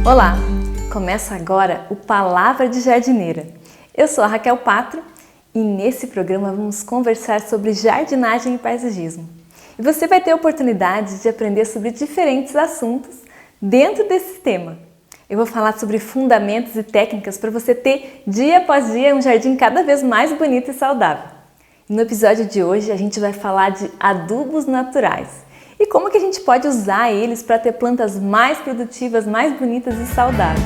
Olá! Começa agora o Palavra de Jardineira. Eu sou a Raquel Patro e nesse programa vamos conversar sobre jardinagem e paisagismo. E você vai ter a oportunidade de aprender sobre diferentes assuntos dentro desse tema. Eu vou falar sobre fundamentos e técnicas para você ter dia após dia um jardim cada vez mais bonito e saudável. E no episódio de hoje a gente vai falar de adubos naturais e como que a gente pode usar eles para ter plantas mais produtivas, mais bonitas e saudáveis.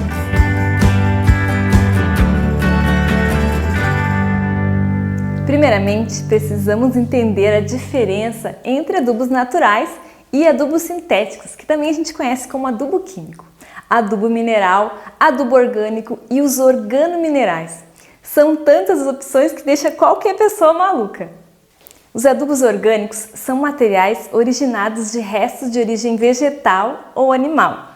Primeiramente, precisamos entender a diferença entre adubos naturais e adubos sintéticos, que também a gente conhece como adubo químico, adubo mineral, adubo orgânico e os organominerais. São tantas as opções que deixa qualquer pessoa maluca. Os adubos orgânicos são materiais originados de restos de origem vegetal ou animal.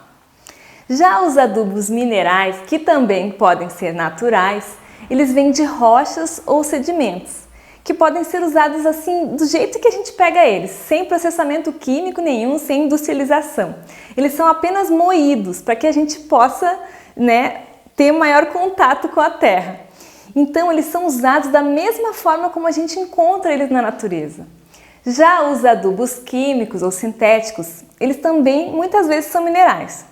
Já os adubos minerais, que também podem ser naturais, eles vêm de rochas ou sedimentos, que podem ser usados assim do jeito que a gente pega eles, sem processamento químico nenhum, sem industrialização. Eles são apenas moídos para que a gente possa, ter maior contato com a terra. Então, eles são usados da mesma forma como a gente encontra eles na natureza. Já os adubos químicos ou sintéticos, eles também muitas vezes são minerais.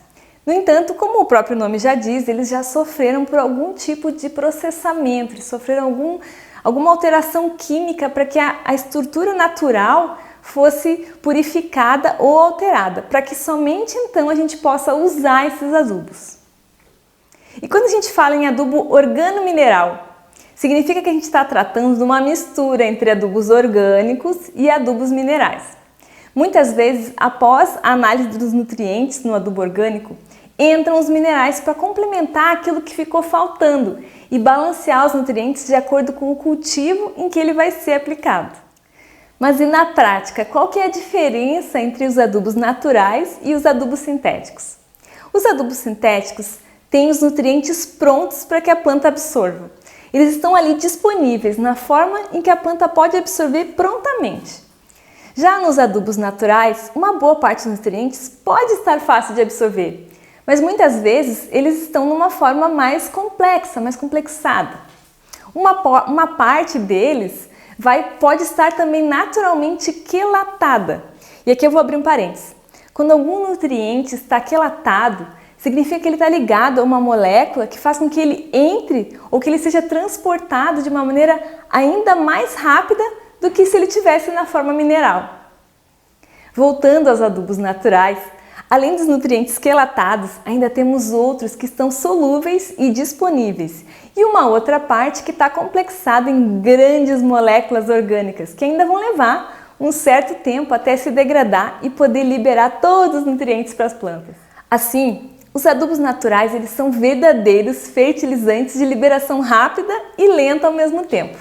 No entanto, como o próprio nome já diz, eles já sofreram por algum tipo de processamento, eles sofreram alguma alteração química para que a estrutura natural fosse purificada ou alterada, para que somente então a gente possa usar esses adubos. E quando a gente fala em adubo organomineral, significa que a gente está tratando de uma mistura entre adubos orgânicos e adubos minerais. Muitas vezes, após a análise dos nutrientes no adubo orgânico, entram os minerais para complementar aquilo que ficou faltando e balancear os nutrientes de acordo com o cultivo em que ele vai ser aplicado. Mas e na prática, qual que é a diferença entre os adubos naturais e os adubos sintéticos? Os adubos sintéticos têm os nutrientes prontos para que a planta absorva. Eles estão ali disponíveis na forma em que a planta pode absorver prontamente. Já nos adubos naturais, uma boa parte dos nutrientes pode estar fácil de absorver, mas muitas vezes eles estão numa forma mais complexa, mais complexada. Uma parte deles pode estar também naturalmente quelatada. E aqui eu vou abrir um parênteses. Quando algum nutriente está quelatado, significa que ele está ligado a uma molécula que faz com que ele entre ou que ele seja transportado de uma maneira ainda mais rápida do que se ele estivesse na forma mineral. Voltando aos adubos naturais, além dos nutrientes quelatados, ainda temos outros que estão solúveis e disponíveis, e uma outra parte que está complexada em grandes moléculas orgânicas, que ainda vão levar um certo tempo até se degradar e poder liberar todos os nutrientes para as plantas. Assim, os adubos naturais eles são verdadeiros fertilizantes de liberação rápida e lenta ao mesmo tempo.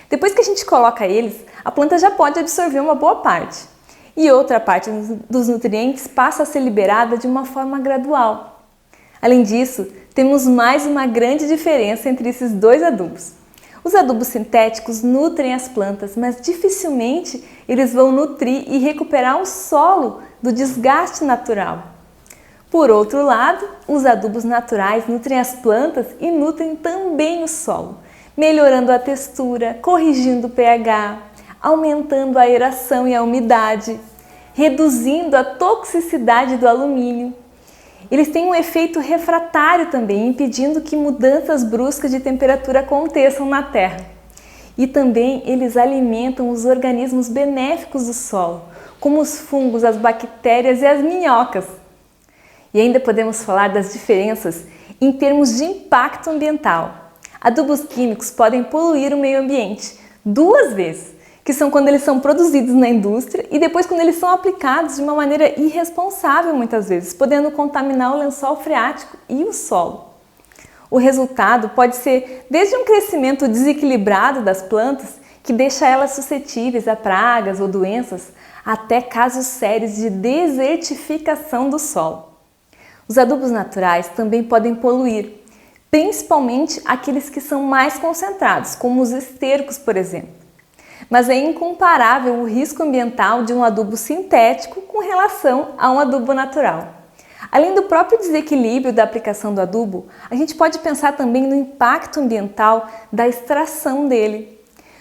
Depois que a gente coloca eles, a planta já pode absorver uma boa parte. E outra parte dos nutrientes passa a ser liberada de uma forma gradual. Além disso, temos mais uma grande diferença entre esses dois adubos. Os adubos sintéticos nutrem as plantas, mas dificilmente eles vão nutrir e recuperar o solo do desgaste natural. Por outro lado, os adubos naturais nutrem as plantas e nutrem também o solo, melhorando a textura, corrigindo o pH, aumentando a aeração e a umidade, reduzindo a toxicidade do alumínio. Eles têm um efeito refratário também, impedindo que mudanças bruscas de temperatura aconteçam na terra. E também eles alimentam os organismos benéficos do solo, como os fungos, as bactérias e as minhocas. E ainda podemos falar das diferenças em termos de impacto ambiental. Adubos químicos podem poluir o meio ambiente 2 vezes, que são quando eles são produzidos na indústria e depois quando eles são aplicados de uma maneira irresponsável muitas vezes, podendo contaminar o lençol freático e o solo. O resultado pode ser desde um crescimento desequilibrado das plantas, que deixa elas suscetíveis a pragas ou doenças, até casos sérios de desertificação do solo. Os adubos naturais também podem poluir, principalmente aqueles que são mais concentrados, como os estercos, por exemplo. Mas é incomparável o risco ambiental de um adubo sintético com relação a um adubo natural. Além do próprio desequilíbrio da aplicação do adubo, a gente pode pensar também no impacto ambiental da extração dele.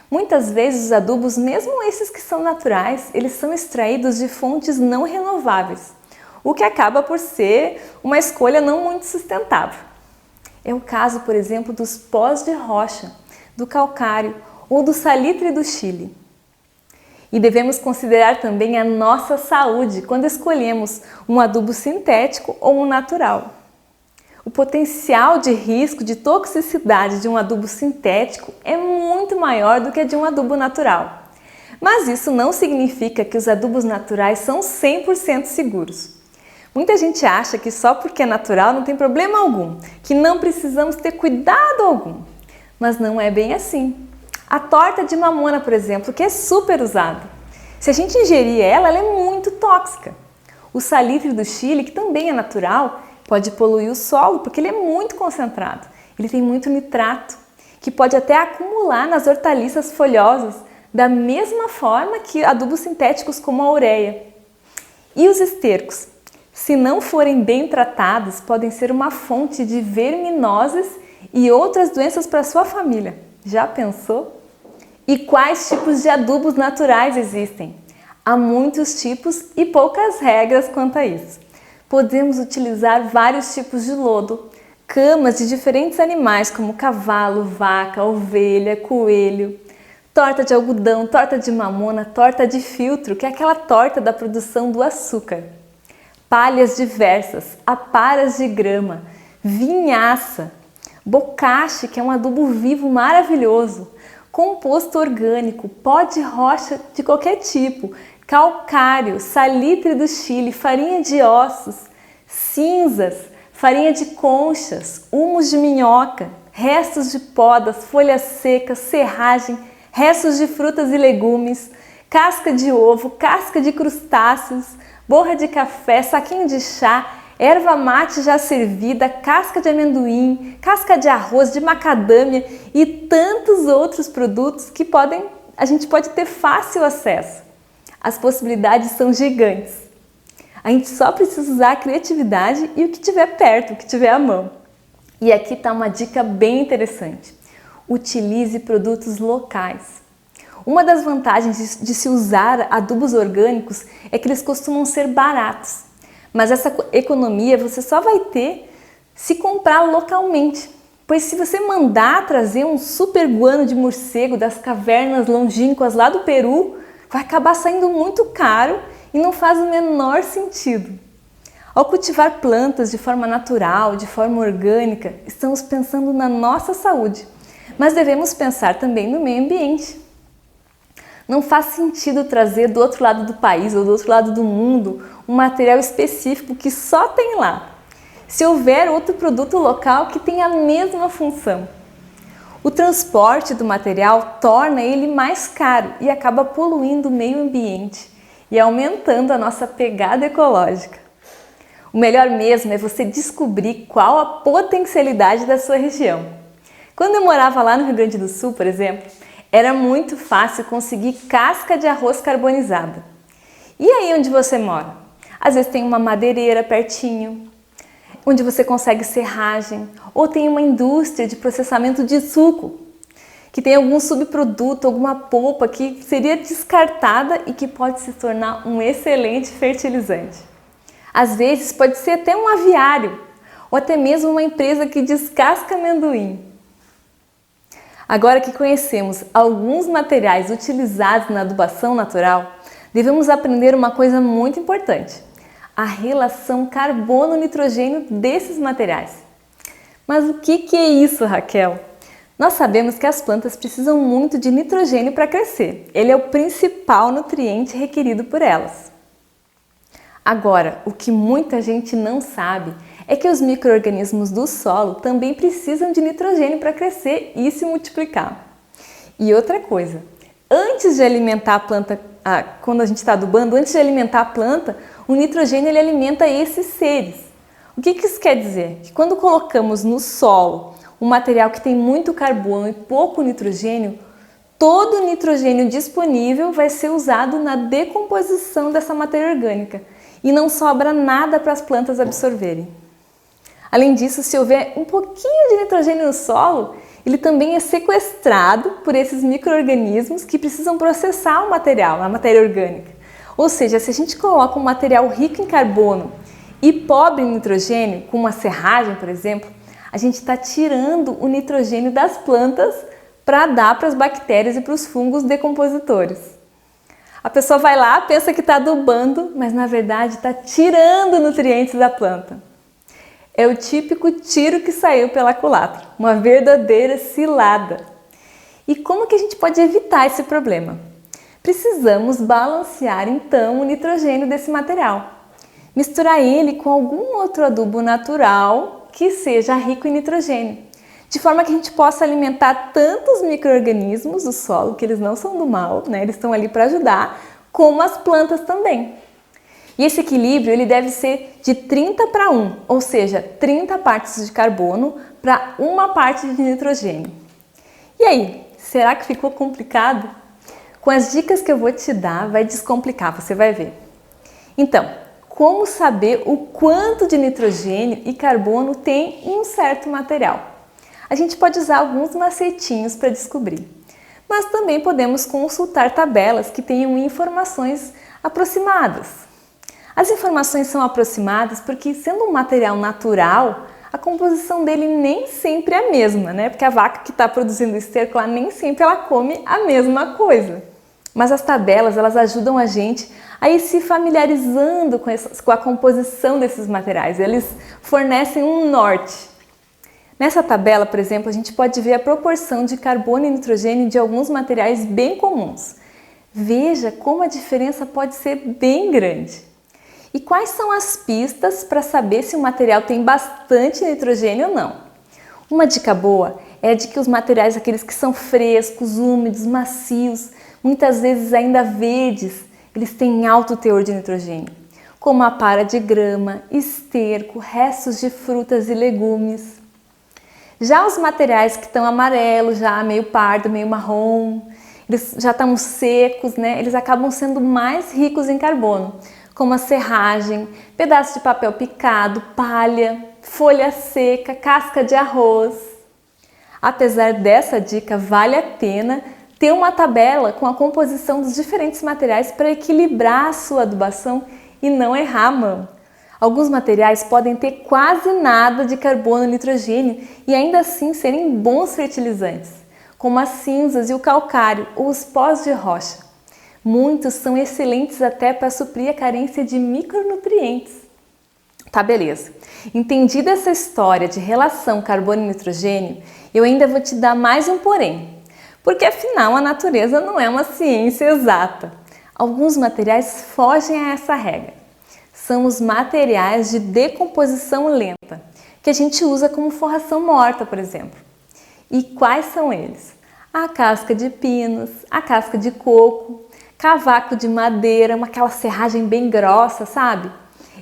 Muitas vezes os adubos, mesmo esses que são naturais, eles são extraídos de fontes não renováveis, o que acaba por ser uma escolha não muito sustentável. É o caso, por exemplo, dos pós de rocha, do calcário ou do salitre do Chile. E devemos considerar também a nossa saúde quando escolhemos um adubo sintético ou um natural. O potencial de risco de toxicidade de um adubo sintético é muito maior do que de um adubo natural. Mas isso não significa que os adubos naturais são 100% seguros. Muita gente acha que só porque é natural não tem problema algum, que não precisamos ter cuidado algum. Mas não é bem assim. A torta de mamona, por exemplo, que é super usada. Se a gente ingerir ela é muito tóxica. O salitre do Chile, que também é natural, pode poluir o solo porque ele é muito concentrado. Ele tem muito nitrato, que pode até acumular nas hortaliças folhosas, da mesma forma que adubos sintéticos como a ureia. E os estercos? Se não forem bem tratados, podem ser uma fonte de verminoses e outras doenças para sua família. Já pensou? E quais tipos de adubos naturais existem? Há muitos tipos e poucas regras quanto a isso. Podemos utilizar vários tipos de lodo, camas de diferentes animais como cavalo, vaca, ovelha, coelho, torta de algodão, torta de mamona, torta de filtro, que é aquela torta da produção do açúcar, palhas diversas, aparas de grama, vinhaça, bocache, que é um adubo vivo maravilhoso, composto orgânico, pó de rocha de qualquer tipo, calcário, salitre do Chile, farinha de ossos, cinzas, farinha de conchas, humus de minhoca, restos de podas, folhas secas, serragem, restos de frutas e legumes, casca de ovo, casca de crustáceos, borra de café, saquinho de chá, erva mate já servida, casca de amendoim, casca de arroz, de macadâmia e tantos outros produtos que a gente pode ter fácil acesso. As possibilidades são gigantes. A gente só precisa usar a criatividade e o que tiver perto, o que tiver à mão. E aqui está uma dica bem interessante. Utilize produtos locais. Uma das vantagens de se usar adubos orgânicos é que eles costumam ser baratos. Mas essa economia você só vai ter se comprar localmente. Pois se você mandar trazer um super guano de morcego das cavernas longínquas lá do Peru, vai acabar saindo muito caro e não faz o menor sentido. Ao cultivar plantas de forma natural, de forma orgânica, estamos pensando na nossa saúde, mas devemos pensar também no meio ambiente. Não faz sentido trazer do outro lado do país ou do outro lado do mundo um material específico que só tem lá, se houver outro produto local que tenha a mesma função. O transporte do material torna ele mais caro e acaba poluindo o meio ambiente e aumentando a nossa pegada ecológica. O melhor mesmo é você descobrir qual a potencialidade da sua região. Quando eu morava lá no Rio Grande do Sul, por exemplo, era muito fácil conseguir casca de arroz carbonizada. E aí onde você mora? Às vezes tem uma madeireira pertinho, onde você consegue serragem, ou tem uma indústria de processamento de suco, que tem algum subproduto, alguma polpa que seria descartada e que pode se tornar um excelente fertilizante. Às vezes pode ser até um aviário, ou até mesmo uma empresa que descasca amendoim. Agora que conhecemos alguns materiais utilizados na adubação natural, devemos aprender uma coisa muito importante: a relação carbono-nitrogênio desses materiais. Mas o que é isso, Raquel? Nós sabemos que as plantas precisam muito de nitrogênio para crescer. Ele é o principal nutriente requerido por elas. Agora, o que muita gente não sabe é que os micro-organismos do solo também precisam de nitrogênio para crescer e se multiplicar. E outra coisa, antes de alimentar a planta, quando a gente está adubando, antes de alimentar a planta, o nitrogênio ele alimenta esses seres. O que isso quer dizer? Que quando colocamos no solo um material que tem muito carbono e pouco nitrogênio, todo o nitrogênio disponível vai ser usado na decomposição dessa matéria orgânica. e não sobra nada para as plantas absorverem. Além disso, se houver um pouquinho de nitrogênio no solo, ele também é sequestrado por esses micro-organismos que precisam processar o material, a matéria orgânica. Ou seja, se a gente coloca um material rico em carbono e pobre em nitrogênio, com uma serragem, por exemplo, a gente está tirando o nitrogênio das plantas para dar para as bactérias e para os fungos decompositores. A pessoa vai lá, pensa que está adubando, mas na verdade está tirando nutrientes da planta. É o típico tiro que saiu pela culatra, uma verdadeira cilada. E como que a gente pode evitar esse problema? Precisamos balancear então o nitrogênio desse material. Misturar ele com algum outro adubo natural que seja rico em nitrogênio, de forma que a gente possa alimentar tanto os micro-organismos do solo, que eles não são do mal, né? Eles estão ali para ajudar, como as plantas também. E esse equilíbrio ele deve ser de 30 para 1, ou seja, 30 partes de carbono para 1 parte de nitrogênio. E aí, será que ficou complicado? Com as dicas que eu vou te dar, vai descomplicar, você vai ver. Então, como saber o quanto de nitrogênio e carbono tem em um certo material? A gente pode usar alguns macetinhos para descobrir, mas também podemos consultar tabelas que tenham informações aproximadas. As informações são aproximadas porque, sendo um material natural, a composição dele nem sempre é a mesma, né? Porque a vaca que está produzindo esterco lá nem sempre ela come a mesma coisa. Mas as tabelas, elas ajudam a gente a ir se familiarizando com a composição desses materiais. Eles fornecem um norte. Nessa tabela, por exemplo, a gente pode ver a proporção de carbono e nitrogênio de alguns materiais bem comuns. Veja como a diferença pode ser bem grande. E quais são as pistas para saber se o material tem bastante nitrogênio ou não? Uma dica boa é de que os materiais, aqueles que são frescos, úmidos, macios, muitas vezes ainda verdes, eles têm alto teor de nitrogênio, como a para de grama, esterco, restos de frutas e legumes. Já os materiais que estão amarelos, já meio pardo, meio marrom, eles já estão secos, né? Eles acabam sendo mais ricos em carbono, como a serragem, pedaço de papel picado, palha, folha seca, casca de arroz. Apesar dessa dica, vale a pena ter uma tabela com a composição dos diferentes materiais para equilibrar a sua adubação e não errar a mão. Alguns materiais podem ter quase nada de carbono e nitrogênio e ainda assim serem bons fertilizantes, como as cinzas e o calcário ou os pós de rocha. Muitos são excelentes até para suprir a carência de micronutrientes. Tá, beleza. Entendida essa história de relação carbono e nitrogênio, eu ainda vou te dar mais um porém. Porque afinal a natureza não é uma ciência exata. Alguns materiais fogem a essa regra. São os materiais de decomposição lenta, que a gente usa como forração morta, por exemplo. E quais são eles? A casca de pinos, a casca de coco, cavaco de madeira, aquela serragem bem grossa, sabe?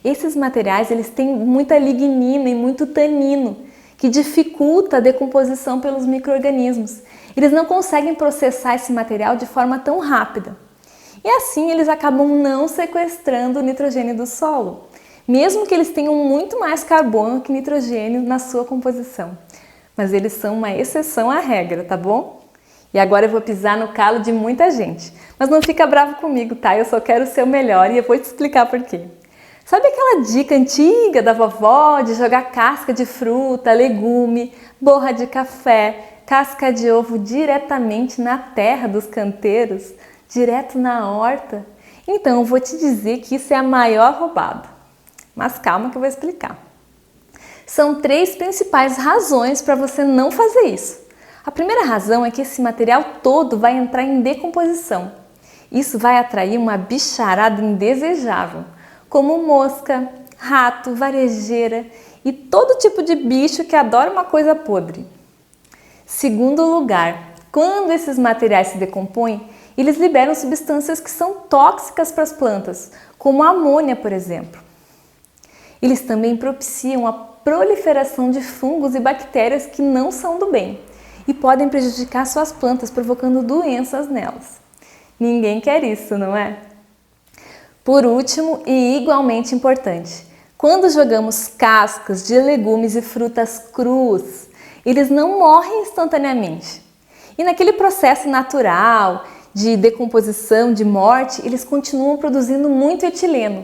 Esses materiais eles têm muita lignina e muito tanino, que dificulta a decomposição pelos micro-organismos. Eles não conseguem processar esse material de forma tão rápida. E assim eles acabam não sequestrando o nitrogênio do solo, mesmo que eles tenham muito mais carbono que nitrogênio na sua composição. Mas eles são uma exceção à regra, tá bom? E agora eu vou pisar no calo de muita gente. Mas não fica bravo comigo, tá? Eu só quero o seu melhor e eu vou te explicar por quê. Sabe aquela dica antiga da vovó de jogar casca de fruta, legume, borra de café, casca de ovo diretamente na terra dos canteiros, direto na horta? Então eu vou te dizer que isso é a maior roubada. Mas calma que eu vou explicar. São 3 principais razões para você não fazer isso. A primeira razão é que esse material todo vai entrar em decomposição. Isso vai atrair uma bicharada indesejável, como mosca, rato, varejeira e todo tipo de bicho que adora uma coisa podre. Segundo lugar, quando esses materiais se decompõem, eles liberam substâncias que são tóxicas para as plantas, como a amônia, por exemplo. Eles também propiciam a proliferação de fungos e bactérias que não são do bem e podem prejudicar suas plantas, provocando doenças nelas. Ninguém quer isso, não é? Por último e igualmente importante, quando jogamos cascas de legumes e frutas crus, eles não morrem instantaneamente. E naquele processo natural de decomposição, de morte, eles continuam produzindo muito etileno.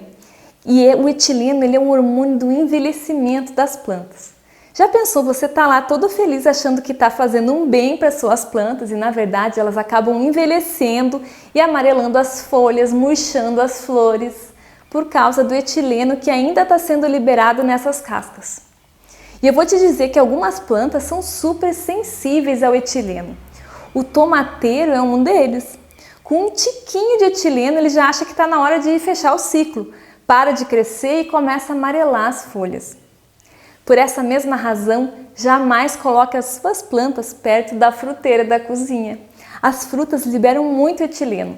E o etileno ele é um hormônio do envelhecimento das plantas. Já pensou, você tá lá todo feliz achando que está fazendo um bem para suas plantas e na verdade elas acabam envelhecendo e amarelando as folhas, murchando as flores por causa do etileno que ainda está sendo liberado nessas cascas. E eu vou te dizer que algumas plantas são super sensíveis ao etileno. O tomateiro é um deles. Com um tiquinho de etileno ele já acha que está na hora de fechar o ciclo, para de crescer e começa a amarelar as folhas. Por essa mesma razão, jamais coloque as suas plantas perto da fruteira da cozinha. As frutas liberam muito etileno,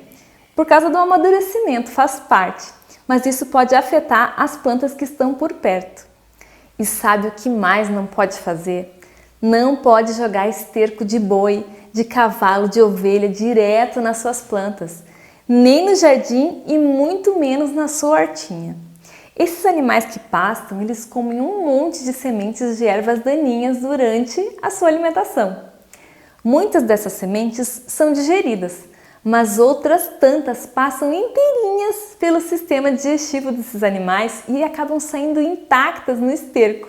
por causa do amadurecimento, faz parte, mas isso pode afetar as plantas que estão por perto. E sabe o que mais não pode fazer? Não pode jogar esterco de boi, de cavalo, de ovelha direto nas suas plantas, nem no jardim e muito menos na sua hortinha. Esses animais que pastam, eles comem um monte de sementes de ervas daninhas durante a sua alimentação. Muitas dessas sementes são digeridas, mas outras tantas passam inteirinhas pelo sistema digestivo desses animais e acabam saindo intactas no esterco,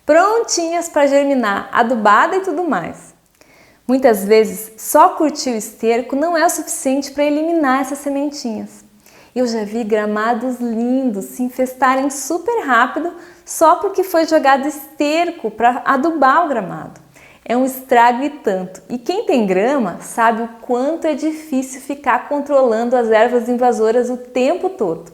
prontinhas para germinar, adubada e tudo mais. Muitas vezes, só curtir o esterco não é o suficiente para eliminar essas sementinhas. Eu já vi gramados lindos se infestarem super rápido só porque foi jogado esterco para adubar o gramado. É um estrago e tanto. E quem tem grama sabe o quanto é difícil ficar controlando as ervas invasoras o tempo todo.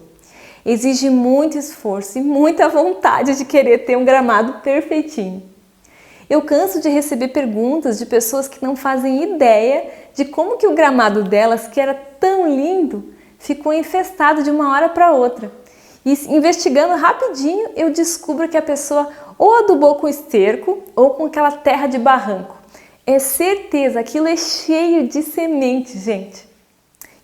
Exige muito esforço e muita vontade de querer ter um gramado perfeitinho. Eu canso de receber perguntas de pessoas que não fazem ideia de como que o gramado delas, que era tão lindo, ficou infestado de uma hora para outra. E investigando rapidinho, eu descubro que a pessoa ou adubou com esterco ou com aquela terra de barranco. É certeza, aquilo é cheio de semente, gente.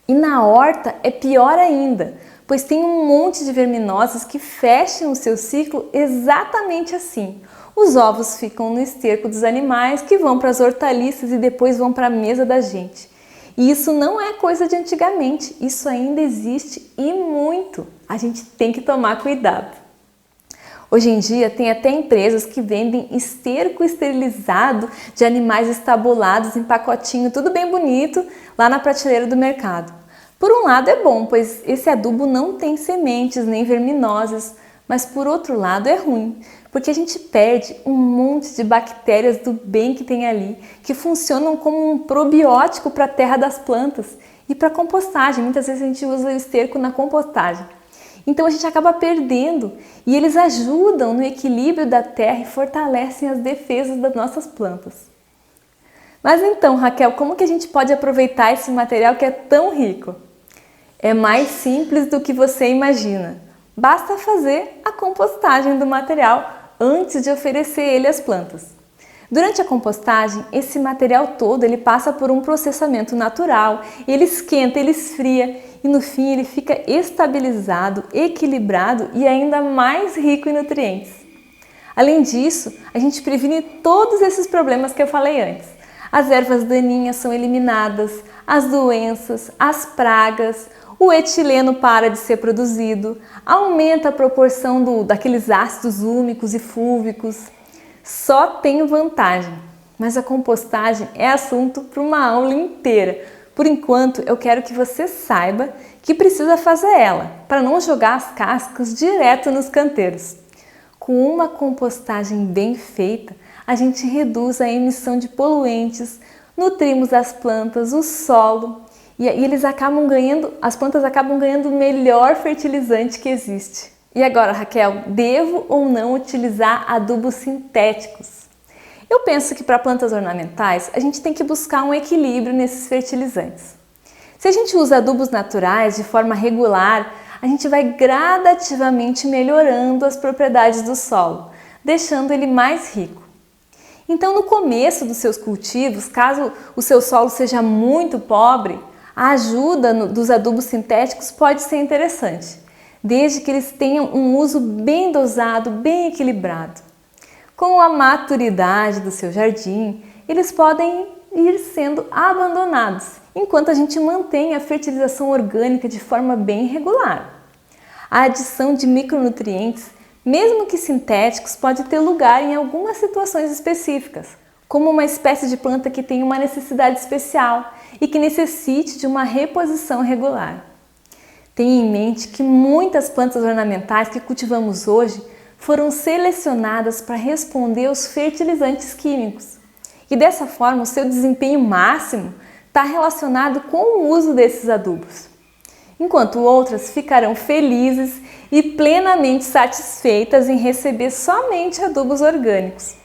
E na horta é pior ainda, pois tem um monte de verminosas que fecham o seu ciclo exatamente assim. Os ovos ficam no esterco dos animais que vão para as hortaliças e depois vão para a mesa da gente. E isso não é coisa de antigamente, isso ainda existe e muito. A gente tem que tomar cuidado. Hoje em dia tem até empresas que vendem esterco esterilizado de animais estabulados em pacotinho, tudo bem bonito, lá na prateleira do mercado. Por um lado é bom, pois esse adubo não tem sementes nem verminosas, mas por outro lado é ruim, porque a gente perde um monte de bactérias do bem que tem ali, que funcionam como um probiótico para a terra das plantas e para a compostagem. Muitas vezes a gente usa o esterco na compostagem. Então a gente acaba perdendo e eles ajudam no equilíbrio da terra e fortalecem as defesas das nossas plantas. Mas então, Raquel, como que a gente pode aproveitar esse material que é tão rico? É mais simples do que você imagina. Basta fazer a compostagem do material antes de oferecer ele às plantas. Durante a compostagem, esse material todo ele passa por um processamento natural, ele esquenta, ele esfria e no fim ele fica estabilizado, equilibrado e ainda mais rico em nutrientes. Além disso, a gente previne todos esses problemas que eu falei antes. As ervas daninhas são eliminadas, as doenças, as pragas, o etileno para de ser produzido, aumenta a proporção daqueles ácidos úmicos e fúlvicos. Só tem vantagem, mas a compostagem é assunto para uma aula inteira. Por enquanto, eu quero que você saiba que precisa fazer ela, para não jogar as cascas direto nos canteiros. Com uma compostagem bem feita, a gente reduz a emissão de poluentes, nutrimos as plantas, o solo, e eles acabam ganhando, as plantas acabam ganhando o melhor fertilizante que existe. E agora, Raquel, devo ou não utilizar adubos sintéticos? Eu penso que para plantas ornamentais, a gente tem que buscar um equilíbrio nesses fertilizantes. Se a gente usa adubos naturais de forma regular, a gente vai gradativamente melhorando as propriedades do solo, deixando ele mais rico. Então, no começo dos seus cultivos, caso o seu solo seja muito pobre, A ajuda dos adubos sintéticos pode ser interessante, desde que eles tenham um uso bem dosado, bem equilibrado. Com a maturidade do seu jardim, eles podem ir sendo abandonados, enquanto a gente mantém a fertilização orgânica de forma bem regular. A adição de micronutrientes, mesmo que sintéticos, pode ter lugar em algumas situações específicas, como uma espécie de planta que tem uma necessidade especial e que necessite de uma reposição regular. Tenha em mente que muitas plantas ornamentais que cultivamos hoje foram selecionadas para responder aos fertilizantes químicos. E dessa forma, o seu desempenho máximo está relacionado com o uso desses adubos, enquanto outras ficarão felizes e plenamente satisfeitas em receber somente adubos orgânicos.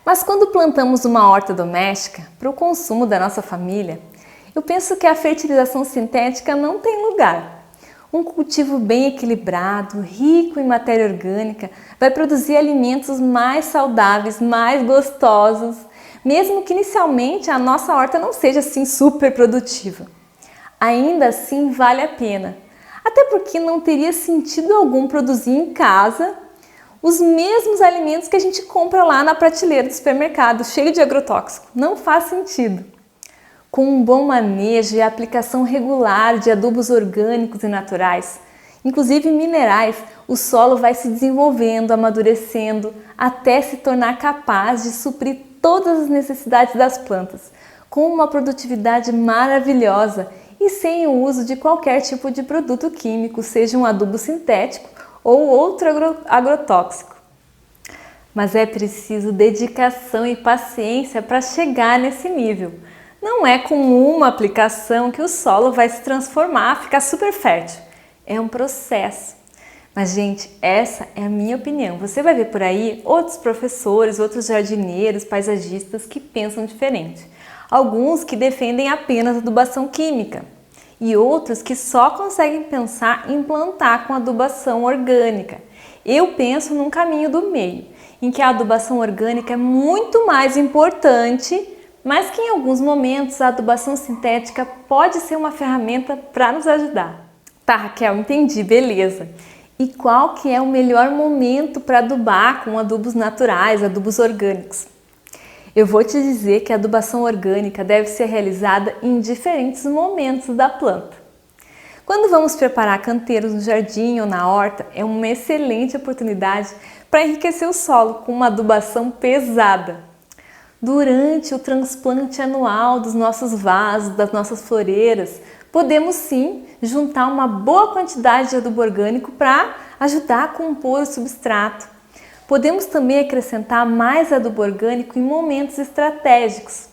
Mas quando plantamos uma horta doméstica para o consumo da nossa família, eu penso que a fertilização sintética não tem lugar. Um cultivo bem equilibrado, rico em matéria orgânica, vai produzir alimentos mais saudáveis, mais gostosos, mesmo que inicialmente a nossa horta não seja assim super produtiva. Ainda assim vale a pena, até porque não teria sentido algum produzir em casa os mesmos alimentos que a gente compra lá na prateleira do supermercado, cheio de agrotóxico. Não faz sentido. Com um bom manejo e aplicação regular de adubos orgânicos e naturais, inclusive minerais, o solo vai se desenvolvendo, amadurecendo, até se tornar capaz de suprir todas as necessidades das plantas, com uma produtividade maravilhosa e sem o uso de qualquer tipo de produto químico, seja um adubo sintético ou outro agrotóxico. Mas é preciso dedicação e paciência para chegar nesse nível. Não é com uma aplicação que o solo vai se transformar, ficar super fértil. É um processo. Mas, gente, essa é a minha opinião. Você vai ver por aí outros professores, outros jardineiros, paisagistas que pensam diferente. Alguns que defendem apenas adubação química e outros que só conseguem pensar em plantar com adubação orgânica. Eu penso num caminho do meio, em que a adubação orgânica é muito mais importante, mas que em alguns momentos a adubação sintética pode ser uma ferramenta para nos ajudar. Tá, Raquel, entendi, beleza. E qual que é o melhor momento para adubar com adubos naturais, adubos orgânicos? Eu vou te dizer que a adubação orgânica deve ser realizada em diferentes momentos da planta. Quando vamos preparar canteiros no jardim ou na horta, é uma excelente oportunidade para enriquecer o solo com uma adubação pesada. Durante o transplante anual dos nossos vasos, das nossas floreiras, podemos sim juntar uma boa quantidade de adubo orgânico para ajudar a compor o substrato. Podemos também acrescentar mais adubo orgânico em momentos estratégicos,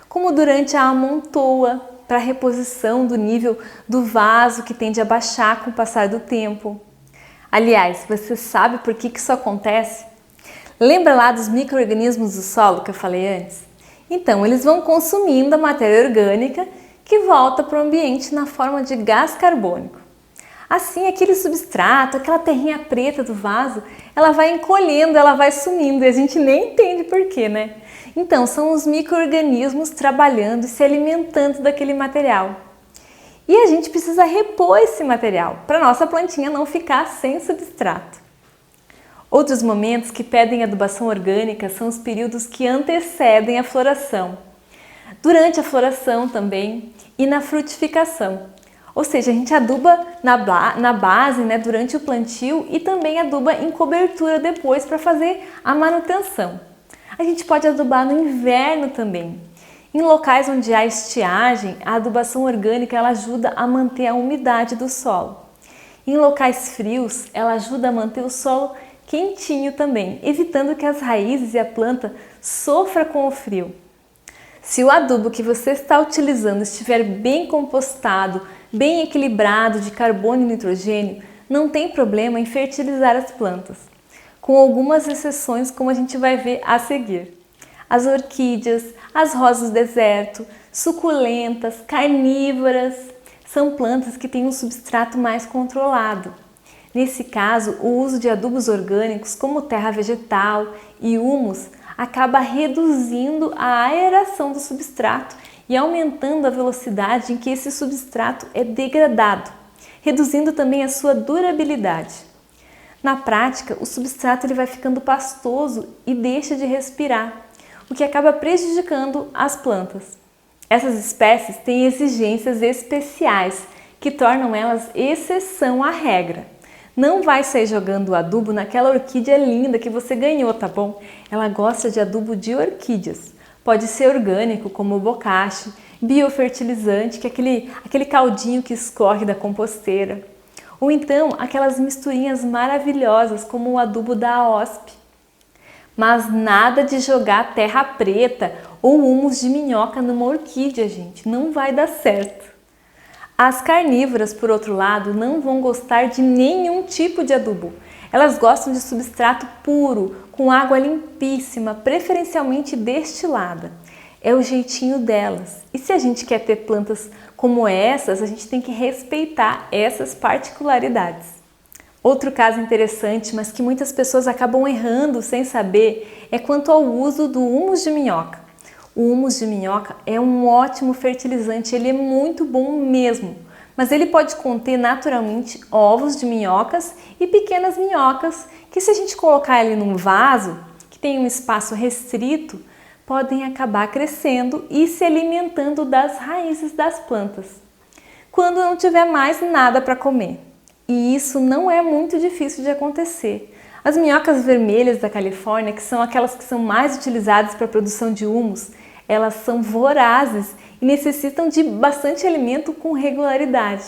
como durante a amontoa, para reposição do nível do vaso que tende a baixar com o passar do tempo. Aliás, você sabe por que isso acontece? Lembra lá dos micro-organismos do solo que eu falei antes? Então, eles vão consumindo a matéria orgânica que volta para o ambiente na forma de gás carbônico. Assim, aquele substrato, aquela terrinha preta do vaso, ela vai encolhendo, ela vai sumindo e a gente nem entende por quê, né? Então, são os micro-organismos trabalhando e se alimentando daquele material. E a gente precisa repor esse material para a nossa plantinha não ficar sem substrato. Outros momentos que pedem adubação orgânica são os períodos que antecedem a floração, durante a floração também e na frutificação. Ou seja, a gente aduba na base, né, durante o plantio e também aduba em cobertura depois para fazer a manutenção. A gente pode adubar no inverno também. Em locais onde há estiagem, a adubação orgânica ela ajuda a manter a umidade do solo. Em locais frios, ela ajuda a manter o solo quentinho também, evitando que as raízes e a planta sofram com o frio. Se o adubo que você está utilizando estiver bem compostado, bem equilibrado de carbono e nitrogênio, não tem problema em fertilizar as plantas, com algumas exceções como a gente vai ver a seguir. As orquídeas, as rosas do deserto, suculentas, carnívoras, são plantas que têm um substrato mais controlado. Nesse caso, o uso de adubos orgânicos como terra vegetal e humus acaba reduzindo a aeração do substrato e aumentando a velocidade em que esse substrato é degradado, reduzindo também a sua durabilidade. Na prática, o substrato ele vai ficando pastoso e deixa de respirar, o que acaba prejudicando as plantas. Essas espécies têm exigências especiais que tornam elas exceção à regra. Não vai sair jogando adubo naquela orquídea linda que você ganhou, tá bom? Ela gosta de adubo de orquídeas. Pode ser orgânico, como o bocashi, biofertilizante, que é aquele caldinho que escorre da composteira. Ou então aquelas misturinhas maravilhosas, como o adubo da AOSP. Mas nada de jogar terra preta ou humus de minhoca numa orquídea, gente. Não vai dar certo. As carnívoras, por outro lado, não vão gostar de nenhum tipo de adubo. Elas gostam de substrato puro, com água limpíssima, preferencialmente destilada. É o jeitinho delas. E se a gente quer ter plantas como essas, a gente tem que respeitar essas particularidades. Outro caso interessante, mas que muitas pessoas acabam errando sem saber, é quanto ao uso do humus de minhoca. O humus de minhoca é um ótimo fertilizante, ele é muito bom mesmo, mas ele pode conter naturalmente ovos de minhocas e pequenas minhocas que, se a gente colocar ele num vaso, que tem um espaço restrito, podem acabar crescendo e se alimentando das raízes das plantas, quando não tiver mais nada para comer. E isso não é muito difícil de acontecer. As minhocas vermelhas da Califórnia, que são aquelas que são mais utilizadas para a produção de humus, elas são vorazes e necessitam de bastante alimento com regularidade.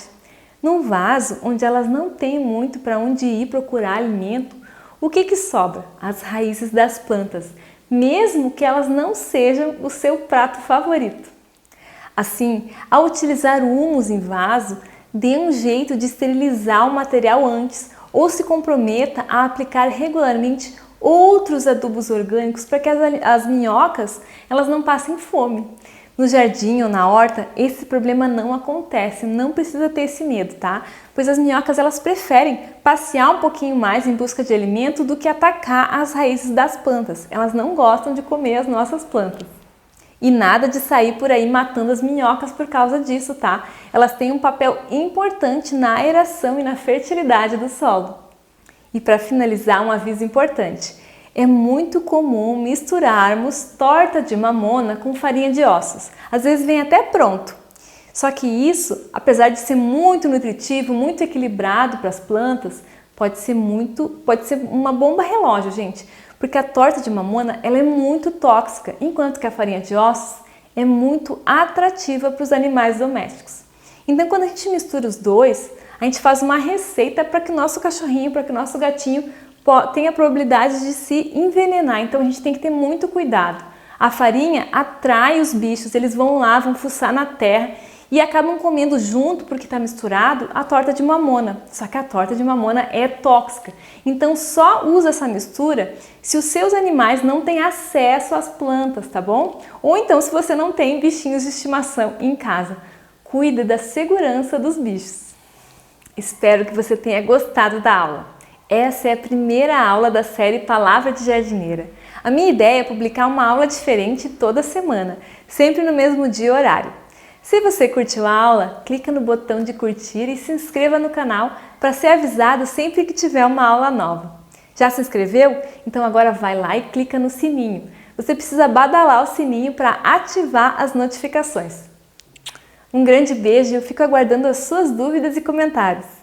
Num vaso onde elas não têm muito para onde ir procurar alimento, o que sobra? As raízes das plantas, mesmo que elas não sejam o seu prato favorito. Assim, ao utilizar o humus em vaso, dê um jeito de esterilizar o material antes ou se comprometa a aplicar regularmente outros adubos orgânicos para que as minhocas elas não passem fome. No jardim ou na horta, esse problema não acontece, não precisa ter esse medo, tá? Pois as minhocas elas preferem passear um pouquinho mais em busca de alimento do que atacar as raízes das plantas. Elas não gostam de comer as nossas plantas. E nada de sair por aí matando as minhocas por causa disso, tá? Elas têm um papel importante na aeração e na fertilidade do solo. E para finalizar, um aviso importante. É muito comum misturarmos torta de mamona com farinha de ossos. Às vezes vem até pronto. Só que isso, apesar de ser muito nutritivo, muito equilibrado para as plantas, pode ser uma bomba relógio, gente. Porque a torta de mamona ela é muito tóxica, enquanto que a farinha de ossos é muito atrativa para os animais domésticos. Então, quando a gente mistura os dois, a gente faz uma receita para que o nosso cachorrinho, para que o nosso gatinho tenha a probabilidade de se envenenar. Então, a gente tem que ter muito cuidado. A farinha atrai os bichos, eles vão lá, vão fuçar na terra e acabam comendo junto, porque está misturado, a torta de mamona. Só que a torta de mamona é tóxica. Então só usa essa mistura se os seus animais não têm acesso às plantas, tá bom? Ou então se você não tem bichinhos de estimação em casa. Cuide da segurança dos bichos. Espero que você tenha gostado da aula. Essa é a primeira aula da série Palavra de Jardineira. A minha ideia é publicar uma aula diferente toda semana, sempre no mesmo dia e horário. Se você curtiu a aula, clica no botão de curtir e se inscreva no canal para ser avisado sempre que tiver uma aula nova. Já se inscreveu? Então agora vai lá e clica no sininho. Você precisa badalar o sininho para ativar as notificações. Um grande beijo e eu fico aguardando as suas dúvidas e comentários.